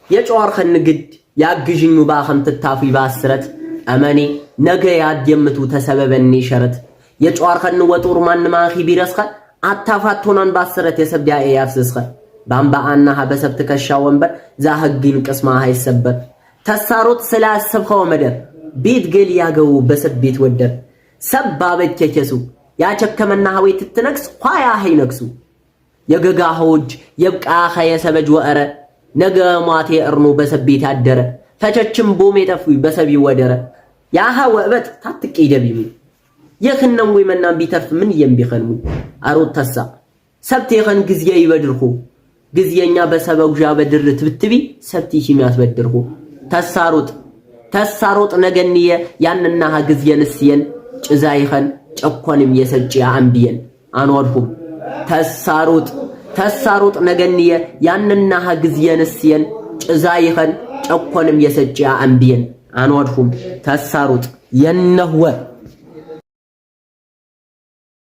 የጨዋር ኸንግድ ያግዥኙ ባኸም ትታፊ ባስረት አመኔ ነገ ያድየምቱ ተሰበበኒ ሸረት የጨዋር ኸን ወጡር ማን ማኺ ቢረስኸ አታፋቶናን ባስረት የሰብያ ያፍስስኸ ባምባአና ሀበሰብ ተከሻ ወንበር ዛህግን ቅስማ አይሰበር ተሳሮት ስላሰብኸው መደር ቤት ገል ያገው በሰቤት ወደር ሰባበት ከከሱ ያቸከመና ሀዌት ትነክስ ኳያ hayነክሱ የገጋ ሆጅ የብቃ ኸየሰበጅ ወአረ ነገ ማቴ እርኑ በሰቤት ያደረ ፈቸችም ቦም የጠፉ በሰቢ ወደረ ያሃ ወበት ታጥቂ ደቢሙ የኽነም ወይ መናም ቢተርፍ ምን የሚخنሙ አሮት ተሳ ሰብቴ ኸን ግዝየ ይበድርኹ ግዝየኛ በሰበውጃ በድርት ብትቢ ሰብቲ ሺሚያስ በድርኹ ተሳሮጥ ነገንየ ያንና ግዝየንስየን ጭዛይኸን ጨኮንም የሰጭ አንቢየን አንወድሁም ተሳሮጥ ነገንየ ያንና ግዝየንስየን ጭዛይኸን ጨኮንም የሰጭ አንቢየን አንወድሁም ተሳሮጥ የነህወ